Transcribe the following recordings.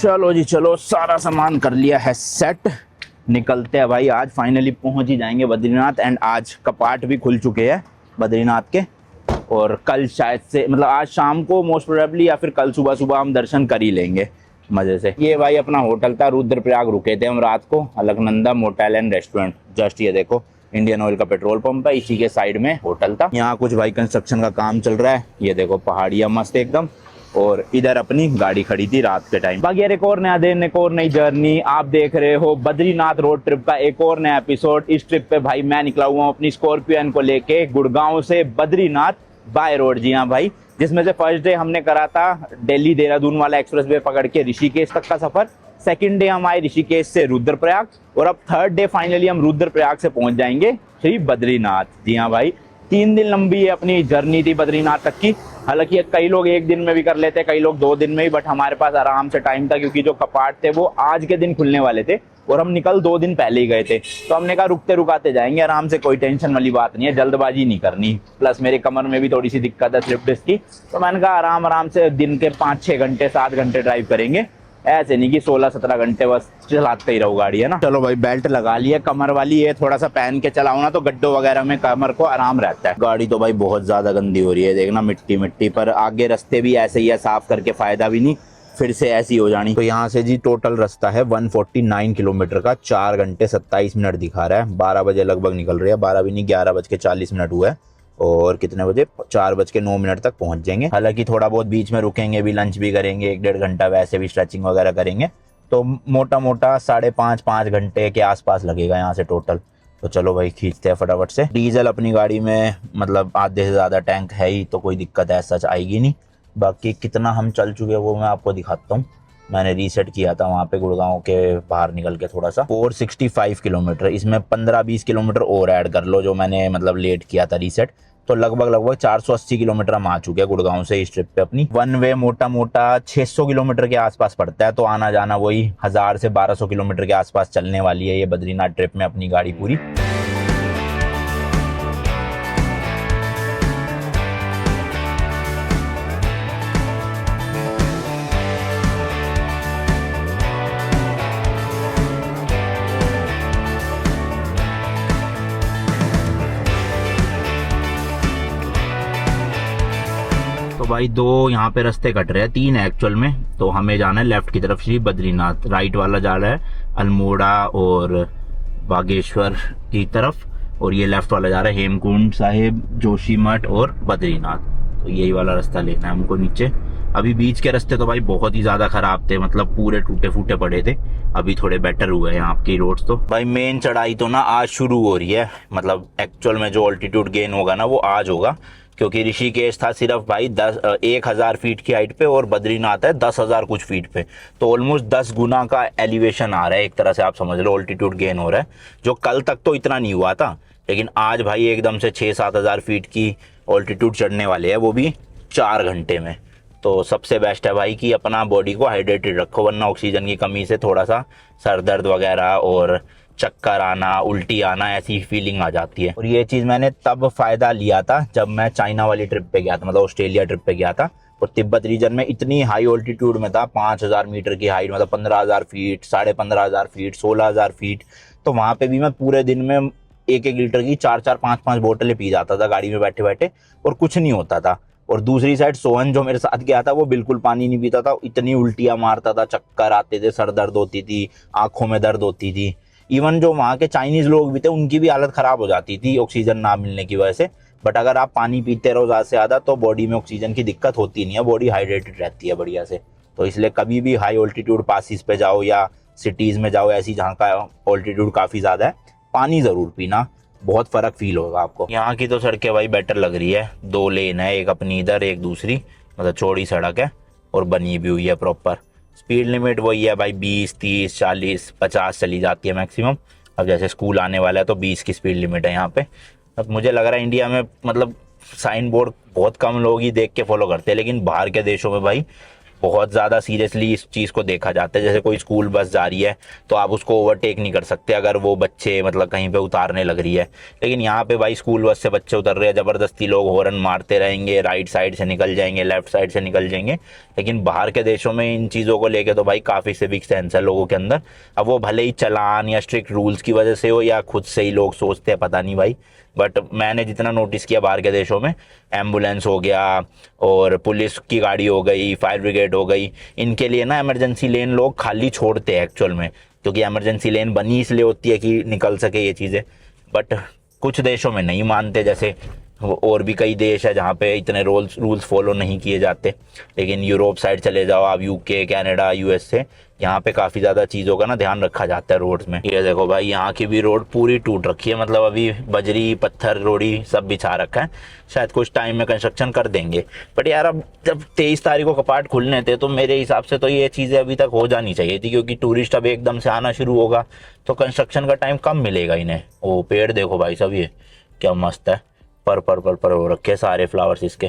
चलो जी चलो, सारा सामान कर लिया है सेट। निकलते हैं भाई, आज फाइनली पहुंच ही जाएंगे बद्रीनाथ। एंड आज कपाट भी खुल चुके हैं बद्रीनाथ के। और कल शायद से, मतलब आज शाम को मोस्ट प्रोबेबली, या फिर कल सुबह सुबह हम दर्शन कर ही लेंगे मजे से। ये भाई अपना होटल था, रुद्रप्रयाग रुके थे हम रात को, Alaknanda motel and restaurant. Just ये देखो, इंडियन ऑयल का पेट्रोल पंप है, इसी के साइड में होटल था। यहाँ कुछ भाई कंस्ट्रक्शन का काम चल रहा है। ये देखो पहाड़ियाँ मस्त एकदम। और इधर अपनी गाड़ी खड़ी थी रात के टाइम। बाकी यार एक और नया दिन, एक और नई जर्नी। आप देख रहे हो बद्रीनाथ रोड ट्रिप का एक और नया एपिसोड। इस ट्रिप पे भाई मैं निकला हुआ हूँ अपनी स्कॉर्पियन को लेके गुड़गांव से बद्रीनाथ बाय रोड। जी हाँ भाई, जिसमें से फर्स्ट डे हमने करा था दिल्ली देहरादून वाला एक्सप्रेसवे पकड़ के ऋषिकेश तक का सफर। सेकंड डे हम आए ऋषिकेश से रुद्रप्रयाग, और अब थर्ड डे फाइनली हम रुद्रप्रयाग से पहुंच जाएंगे श्री बद्रीनाथ। जी हाँ भाई, 3 दिन लंबी अपनी जर्नी थी बद्रीनाथ तक की। हालांकि कई लोग 1 दिन में भी कर लेते, कई लोग 2 दिन में भी, बट हमारे पास आराम से टाइम था क्योंकि जो कपाट थे वो आज के दिन खुलने वाले थे और हम निकल 2 दिन पहले ही गए थे। तो हमने कहा रुकते रुकाते जाएंगे आराम से, कोई टेंशन वाली बात नहीं है, जल्दबाजी नहीं करनी। प्लस मेरे कमर में भी थोड़ी सी दिक्कत है स्लिप डिस्क की, तो मैंने कहा आराम आराम से दिन के 5-6 घंटे 7 घंटे ड्राइव करेंगे। ऐसे नहीं कि 16-17 घंटे बस चलाते ही रहो गाड़ी, है ना। चलो भाई, बेल्ट लगा ली है कमर वाली, ये थोड़ा सा पहन के चलाओ ना तो गड्ढों वगैरह में कमर को आराम रहता है। गाड़ी तो भाई बहुत ज्यादा गंदी हो रही है, देखना मिट्टी मिट्टी। पर आगे रास्ते भी ऐसे ही है, साफ करके फायदा भी नहीं, फिर से ऐसी हो जानी। तो यहाँ से जी टोटल रास्ता है 149 किलोमीटर का, 4 घंटे 27 मिनट दिखा रहा है। 12 बजे लगभग निकल रही है, 12 भी नहीं, 11:40 हुआ है। और कितने बजे, 4:09 तक पहुंच जाएंगे। हालांकि थोड़ा बहुत बीच में रुकेंगे भी, लंच भी करेंगे, 1-1.5 घंटा वैसे भी स्ट्रेचिंग वगैरह करेंगे। तो मोटा मोटा 5.5 घंटे के आसपास लगेगा यहाँ से टोटल। तो चलो भाई खींचते हैं फटाफट से। डीजल अपनी गाड़ी में मतलब आधे से ज़्यादा टैंक है ही, तो कोई दिक्कत ऐसा सच आएगी नहीं। बाकी कितना हम चल चुके हैं वो मैं आपको दिखाता हूँ। मैंने रीसेट किया था वहाँ पे गुड़गांव के बाहर निकल के थोड़ा सा। 465 किलोमीटर, इसमें 15-20 किलोमीटर और ऐड कर लो जो मैंने मतलब लेट किया था रीसेट। तो लगभग 480 किलोमीटर हम आ चुके हैं गुड़गांव से इस ट्रिप पे अपनी। वन वे मोटा मोटा 600 किलोमीटर के आसपास पड़ता है, तो आना जाना वही 1000 से 1200 किलोमीटर के आसपास चलने वाली है ये बद्रीनाथ ट्रिप में अपनी गाड़ी पूरी। तो भाई 2 यहाँ पे रास्ते कट रहे हैं, 3 एक्चुअल में। तो हमें जाना है लेफ्ट की तरफ श्री बद्रीनाथ, राइट वाला जा रहा है अल्मोड़ा और बागेश्वर की तरफ, और ये लेफ्ट वाला जा रहा है हेमकुंड साहिब, जोशीमठ और बद्रीनाथ। तो यही वाला रास्ता लेना है हमको नीचे। अभी बीच के रास्ते तो भाई बहुत ही ज्यादा खराब थे, मतलब पूरे टूटे फूटे पड़े थे। अभी थोड़े बेटर हुए हैं आपकी रोड्स। तो भाई मेन चढ़ाई तो ना आज शुरू हो रही है, मतलब एक्चुअल में जो ऑल्टीट्यूड गेन होगा ना वो आज होगा, क्योंकि ऋषिकेश था सिर्फ भाई 1000 फीट की हाइट पे और बद्रीनाथ है 10,000 कुछ फीट पे। तो ऑलमोस्ट 10 गुना का एलिवेशन आ रहा है, एक तरह से आप समझ लो ऑल्टीट्यूड गेन हो रहा है, जो कल तक तो इतना नहीं हुआ था। लेकिन आज भाई एकदम से 6-7 हज़ार फीट की ऑल्टीट्यूड चढ़ने वाले हैं, वो भी 4 घंटे में। तो सबसे बेस्ट है भाई कि अपना बॉडी को हाइड्रेटेड रखो, वरना ऑक्सीजन की कमी से थोड़ा सा सर दर्द वगैरह और चक्कर आना, उल्टी आना, ऐसी फीलिंग आ जाती है। और ये चीज़ मैंने तब फायदा लिया था जब मैं चाइना वाली ट्रिप पे गया था, मतलब ऑस्ट्रेलिया ट्रिप पे गया था। और तिब्बत रीजन में इतनी हाई ऑल्टीट्यूड में था, 5000 मीटर की हाइट, मतलब 15,000 फीट, 15,500 फीट, 16,000 फीट। तो वहाँ पे भी मैं पूरे दिन में 1-1 लीटर की 4-4, 5-5 बोतलें पी जाता था गाड़ी में बैठे बैठे, और कुछ नहीं होता था। और दूसरी साइड सोहन जो मेरे साथ गया था वो बिल्कुल पानी नहीं पीता था, इतनी उल्टियाँ मारता था, चक्कर आते थे, सर दर्द होती थी, आंखों में दर्द होती थी। इवन जो वहाँ के चाइनीज लोग भी थे उनकी भी हालत खराब हो जाती थी ऑक्सीजन ना मिलने की वजह से। बट अगर आप पानी पीते रहो ज़्यादा से ज़्यादा तो बॉडी में ऑक्सीजन की दिक्कत होती नहीं है, बॉडी हाइड्रेटेड रहती है बढ़िया से। तो इसलिए कभी भी हाई ऑल्टीट्यूड पासिस पे जाओ या सिटीज़ में जाओ ऐसी जहाँ का ऑल्टीट्यूड काफ़ी ज़्यादा है, पानी ज़रूर पीना, बहुत फ़र्क फील होगा आपको। यहाँ की तो सड़कें भाई बेटर लग रही है, 2 लेन है, एक अपनी इधर एक दूसरी, मतलब चौड़ी सड़क है और बनी भी हुई है प्रॉपर। स्पीड लिमिट वही है भाई 20, 30, 40, 50 चली जाती है मैक्सिमम। अब जैसे स्कूल आने वाला है तो 20 की स्पीड लिमिट है यहाँ पे। अब मुझे लग रहा है इंडिया में मतलब साइन बोर्ड बहुत कम लोग ही देख के फॉलो करते हैं, लेकिन बाहर के देशों में भाई बहुत ज़्यादा सीरियसली इस चीज़ को देखा जाता है। जैसे कोई स्कूल बस जा रही है तो आप उसको ओवरटेक नहीं कर सकते अगर वो बच्चे मतलब कहीं पे उतारने लग रही है, लेकिन यहाँ पे भाई स्कूल बस से बच्चे उतर रहे हैं, ज़बरदस्ती लोग हॉर्न मारते रहेंगे, राइट साइड से निकल जाएंगे, लेफ्ट साइड से निकल जाएंगे। लेकिन बाहर के देशों में इन चीज़ों को लेके तो भाई काफ़ी सिविक सेंस है लोगों के अंदर। अब वो भले ही चालान या स्ट्रिक्ट रूल्स की वजह से हो या खुद से ही लोग सोचते हैं, पता नहीं भाई, बट मैंने जितना नोटिस किया बाहर के देशों में, एम्बुलेंस हो गया और पुलिस की गाड़ी हो गई, फायर ब्रिगेड हो गई, इनके लिए ना इमरजेंसी लेन लोग खाली छोड़ते हैं एक्चुअल में, क्योंकि इमरजेंसी लेन बनी इसलिए होती है कि निकल सके ये चीज़ें। बट कुछ देशों में नहीं मानते, जैसे और भी कई देश है जहाँ पे इतने रूल्स फॉलो नहीं किए जाते। लेकिन यूरोप साइड चले जाओ आप, यूके, कनाडा, यूएसए, यहाँ पे काफ़ी ज़्यादा चीज़ों का ना ध्यान रखा जाता है रोड्स में। ये देखो भाई यहाँ की भी रोड पूरी टूट रखी है, मतलब अभी बजरी पत्थर रोड़ी सब बिछा रखा है, शायद कुछ टाइम में कंस्ट्रक्शन कर देंगे। बट यार अब जब 23 तारीख को कपाट खुलने थे तो मेरे हिसाब से तो ये चीज़ें अभी तक हो जानी चाहिए थी, क्योंकि टूरिस्ट अब एकदम से आना शुरू होगा तो कंस्ट्रक्शन का टाइम कम मिलेगा इन्हें। ओ पेड़ देखो भाई सब, ये क्या मस्त है, पर हो रखे सारे फ्लावर्स इसके।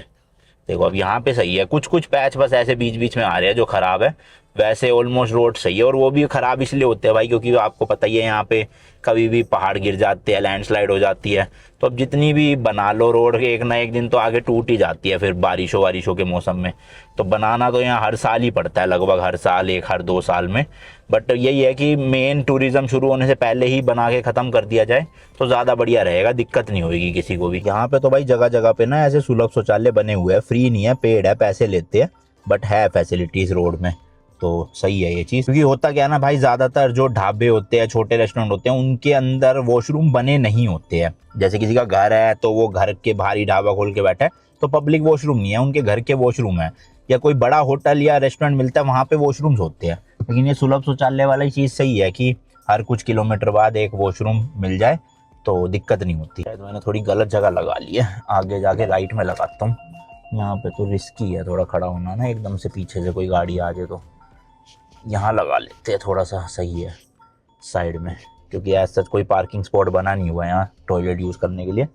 देखो अब यहाँ पे सही है, कुछ कुछ पैच बस ऐसे बीच बीच में आ रहे हैं जो खराब है, वैसे ऑलमोस्ट रोड सही है। और वो भी खराब इसलिए होते हैं भाई क्योंकि आपको पता ही है यहाँ पे कभी भी पहाड़ गिर जाते हैं, लैंडस्लाइड हो जाती है, तो अब जितनी भी बना लो रोड एक ना एक दिन तो आगे टूट ही जाती है फिर बारिशों के मौसम में। तो बनाना तो यहाँ हर साल ही पड़ता है, लगभग हर साल, हर 2 साल में। बट यही है कि मेन टूरिज्म शुरू होने से पहले ही बना के ख़त्म कर दिया जाए तो ज़्यादा बढ़िया रहेगा, दिक्कत नहीं होगी किसी को भी। यहाँ पे तो भाई जगह जगह पे ना ऐसे सुलभ शौचालय बने हुए हैं, फ्री नहीं है, पेड है, पैसे लेते हैं, बट है फैसिलिटीज़ रोड में, तो सही है ये चीज़। क्योंकि होता क्या है ना भाई, ज़्यादातर जो ढाबे होते हैं, छोटे रेस्टोरेंट होते हैं, उनके अंदर वॉशरूम बने नहीं होते हैं। जैसे किसी का घर है तो वो घर के बाहर ही ढाबा खोल के बैठा है तो पब्लिक वॉशरूम नहीं है, उनके घर के वॉशरूम है, या कोई बड़ा होटल या रेस्टोरेंट मिलता है वहाँ पे वॉशरूम्स होते हैं। लेकिन ये सुलभ शौचालय वाली चीज़ सही है कि हर कुछ किलोमीटर बाद एक वॉशरूम मिल जाए तो दिक्कत नहीं होती है। तो मैंने थोड़ी गलत जगह लगा ली है, आगे जाके राइट में लगाता हूँ। यहाँ पे तो रिस्की है थोड़ा खड़ा होना ना, एकदम से पीछे से कोई गाड़ी आ जाए तो यहाँ लगा लेते हैं, थोड़ा सा सही है साइड में, क्योंकि ऐसा सच कोई पार्किंग स्पॉट बना नहीं हुआ है यहाँ टॉयलेट यूज़ करने के लिए,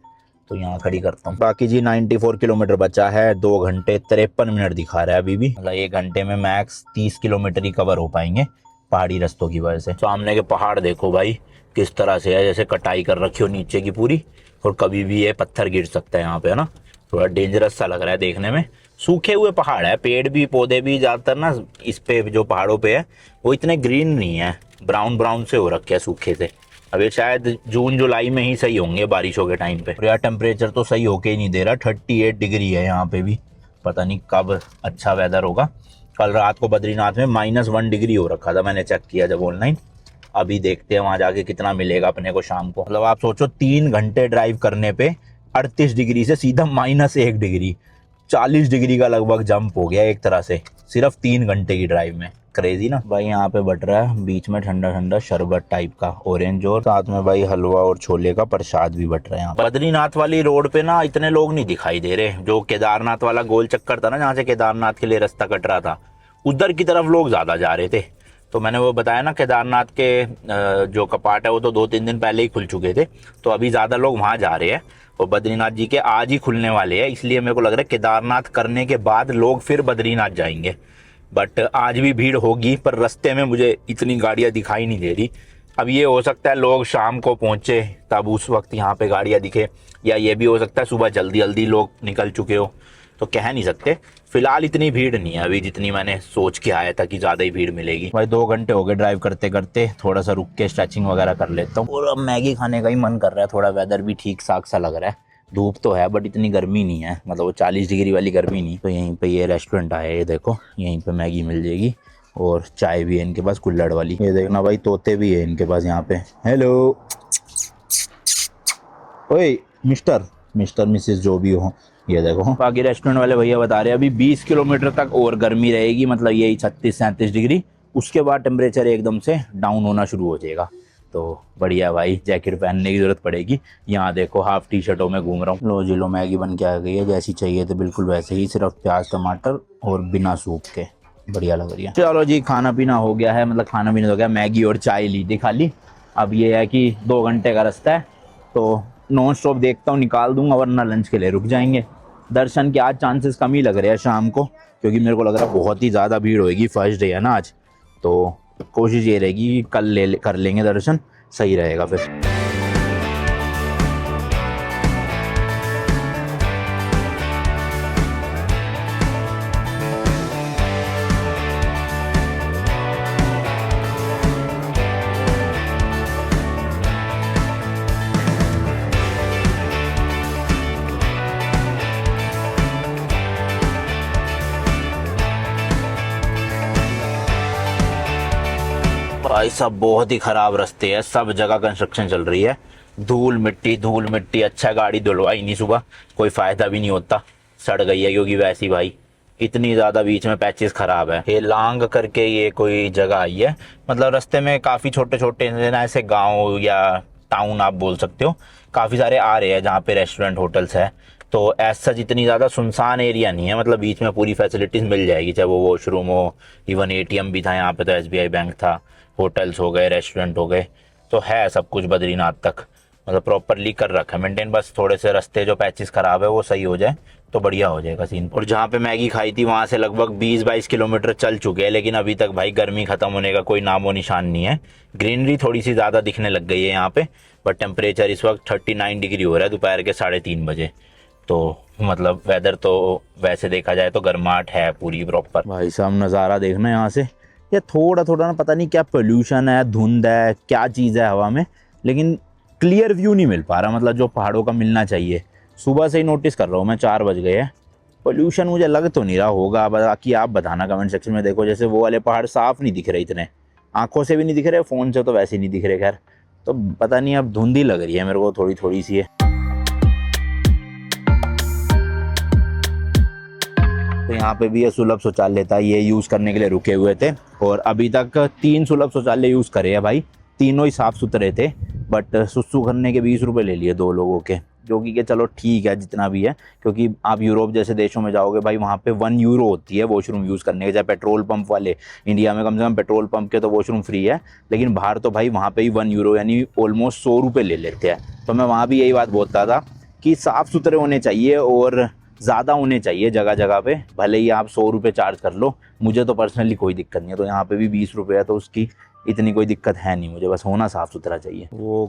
तो यहाँ खड़ी करता हूँ। बाकी जी 94 किलोमीटर बचा है, 2 घंटे 53 मिनट दिखा रहा है अभी भी, मतलब 1 घंटे में मैक्स 30 किलोमीटर ही कवर हो पाएंगे पहाड़ी रास्तों की वजह से। सामने के पहाड़ देखो भाई किस तरह से है, जैसे कटाई कर रखी हो नीचे की पूरी, और कभी भी ये पत्थर गिर सकता है यहाँ पे, है ना, थोड़ा डेंजरस सा लग रहा है देखने में। सूखे हुए पहाड़ है, पेड़ भी पौधे भी ज़्यादातर ना इस पे जो पहाड़ों पे है वो इतने ग्रीन नहीं है, ब्राउन ब्राउन से हो रखे हैं सूखे से। अब ये शायद जून जुलाई में ही सही होंगे बारिशों के टाइम पे। और यार टेम्परेचर तो सही होके ही नहीं दे रहा, 38 डिग्री है यहाँ पे भी, पता नहीं कब अच्छा वेदर होगा। कल रात को बद्रीनाथ में -1 डिग्री हो रखा था, मैंने चेक किया जब ऑनलाइन। अभी देखते हैं वहाँ जाके कितना मिलेगा अपने को शाम को। मतलब आप सोचो 3 घंटे ड्राइव करने पे 38 डिग्री से सीधा -1 डिग्री, 40 डिग्री का लगभग जंप हो गया एक तरह से, सिर्फ 3 घंटे की ड्राइव में। क्रेजी ना भाई। यहाँ पे बट रहा है बीच में ठंडा ठंडा शरबत टाइप का ऑरेंज, और साथ में भाई हलवा और छोले का प्रसाद भी बट रहा है। यहाँ बद्रीनाथ वाली रोड पे ना इतने लोग नहीं दिखाई दे रहे, जो केदारनाथ वाला गोल चक्कर था ना, जहाँ से केदारनाथ के लिए रास्ता कट रहा था, उधर की तरफ लोग ज़्यादा जा रहे थे। तो मैंने वो बताया ना, केदारनाथ के जो कपाट है वो तो 2-3 दिन पहले ही खुल चुके थे, तो अभी ज़्यादा लोग वहाँ जा रहे हैं। और बद्रीनाथ जी के आज ही खुलने वाले हैं, इसलिए मेरे को लग रहा है केदारनाथ करने के बाद लोग फिर बद्रीनाथ जाएंगे। बट आज भी भीड़ होगी, पर रास्ते में मुझे इतनी गाड़ियाँ दिखाई नहीं दे रही। अब ये हो सकता है लोग शाम को पहुँचे तब उस वक्त यहाँ पे गाड़ियाँ दिखे, या ये भी हो सकता है सुबह जल्दी जल्दी लोग निकल चुके हो, तो कह नहीं सकते। फिलहाल इतनी भीड़ नहीं है अभी जितनी मैंने सोच के आया था कि ज़्यादा ही भीड़ मिलेगी। भाई 2 घंटे हो गए ड्राइव करते करते, थोड़ा सा रुक के स्ट्रेचिंग वगैरह कर लेता हूँ, और अब मैगी खाने का ही मन कर रहा है। थोड़ा वेदर भी ठीक ठाक सा लग रहा है, धूप तो है बट इतनी गर्मी नहीं है, मतलब वो 40 डिग्री वाली गर्मी नहीं। तो यहीं पे ये रेस्टोरेंट आया है, ये देखो यहीं पे मैगी मिल जाएगी, और चाय भी है इनके पास कुल्हड़ वाली। ये देखना भाई तोते भी है इनके पास यहाँ पे। हेलो ओए मिस्टर मिसेस जो भी हो, ये देखो। बाकी रेस्टोरेंट वाले भैया बता रहे हैं अभी 20 किलोमीटर तक और गर्मी रहेगी, मतलब यही 36-37 डिग्री, उसके बाद टेम्परेचर एकदम से डाउन होना शुरू हो जाएगा। तो बढ़िया भाई, जैकेट पहनने की जरूरत पड़ेगी। यहाँ देखो हाफ टी शर्टों में घूम रहा हूँ। लो जी लो, मैगी बन के आ गई है, जैसी चाहिए तो बिल्कुल वैसे ही, सिर्फ प्याज टमाटर और बिना सूप के, बढ़िया लग रही है। चलो जी, खाना पीना हो गया है, मतलब खाना पीना हो गया, मैगी और चाय ली थी खाली। अब ये है कि 2 घंटे का रास्ता है तो नॉन स्टॉप देखता हूँ निकाल दूंगा, वरना लंच के लिए रुक जाएंगे। दर्शन के आज चांसेस कम ही लग रहे हैं शाम को, क्योंकि मेरे को लग रहा है बहुत ही ज़्यादा भीड़ होएगी, फर्स्ट डे है ना आज। तो कोशिश ये रहेगी कि कल कर लेंगे दर्शन, सही रहेगा फिर। भाई साहब बहुत ही खराब रास्ते हैं, सब जगह कंस्ट्रक्शन चल रही है, धूल मिट्टी। अच्छा गाड़ी धुलवाई नहीं सुबह, कोई फायदा भी नहीं होता, सड़ गई है क्योंकि वैसी भाई इतनी ज़्यादा बीच में पैचेस खराब है। ये लांग करके ये कोई जगह आई है, मतलब रास्ते में काफ़ी छोटे छोटे ऐसे गाँव या टाउन आप बोल सकते हो, काफ़ी सारे आ रहे हैं जहाँ पे रेस्टोरेंट होटल्स है। तो ऐसा जितनी ज़्यादा सुनसान एरिया नहीं है, मतलब बीच में पूरी फैसिलिटीज़ मिल जाएगी, चाहे वो वॉशरूम हो, इवन एटीएम भी था यहाँ पे, तो एसबीआई बैंक था, होटल्स हो गए, रेस्टोरेंट हो गए, तो है सब कुछ बद्रीनाथ तक, मतलब प्रॉपरली कर रखा है मेंटेन। बस थोड़े से रास्ते जो पैचेस खराब है वो सही हो जाए तो बढ़िया हो जाएगा सीन। और जहाँ पे मैगी खाई थी वहाँ से लगभग 20-22 किलोमीटर चल चुके हैं, लेकिन अभी तक भाई गर्मी खत्म होने का कोई नामो निशान नहीं है। ग्रीनरी थोड़ी सी ज़्यादा दिखने लग गई है यहाँ पे, बट टेम्परेचर इस वक्त 39 डिग्री हो रहा है दोपहर के 3:30 बजे। तो मतलब वेदर तो वैसे देखा जाए तो गर्माहट है पूरी प्रॉपर। भाई साहब नज़ारा देखना यहाँ से, ये थोड़ा थोड़ा ना पता नहीं क्या पोल्यूशन है, धुंध है, क्या चीज़ है हवा में, लेकिन क्लियर व्यू नहीं मिल पा रहा, मतलब जो पहाड़ों का मिलना चाहिए। सुबह से ही नोटिस कर रहा हूँ मैं, 4 बज गए हैं, पोल्यूशन मुझे लग तो नहीं रहा होगा, बाकी आप बताना कमेंट सेक्शन में। देखो जैसे वो वाले पहाड़ साफ नहीं दिख रहे, इतने आंखों से भी नहीं दिख रहे, फ़ोन से तो वैसे ही नहीं दिख रहे। खैर तो पता नहीं, अब धुंध ही लग रही है मेरे को, थोड़ी थोड़ी सी है। तो यहाँ पे भी ये सुलभ शौचालय था, ये यूज़ करने के लिए रुके हुए थे, और अभी तक 3 सुलभ शौचालय यूज़ करे हैं भाई, तीनों ही साफ़ सुथरे थे, बट सुसु करने के 20 रुपये ले लिए 2 लोगों के, जो कि चलो ठीक है जितना भी है, क्योंकि आप यूरोप जैसे देशों में जाओगे भाई, वहाँ पे 1 यूरो होती है वॉशरूम यूज़ करने के, चाहे पेट्रोल पंप वाले। इंडिया में कम से कम पेट्रोल पंप के तो वॉशरूम फ्री है, लेकिन बाहर तो भाई वहाँ पे ही 1 यूरो यानी ऑलमोस्ट 100 रुपये ले लेते हैं। तो मैं वहाँ भी यही बात बोलता था कि साफ़ सुथरे होने चाहिए और ज़्यादा होने चाहिए जगह जगह पे, भले ही आप 100 रुपये चार्ज कर लो, मुझे तो पर्सनली कोई दिक्कत नहीं है। तो यहाँ पे भी 20 रुपये है, तो उसकी इतनी कोई दिक्कत है नहीं मुझे, बस होना साफ़ सुथरा चाहिए। वो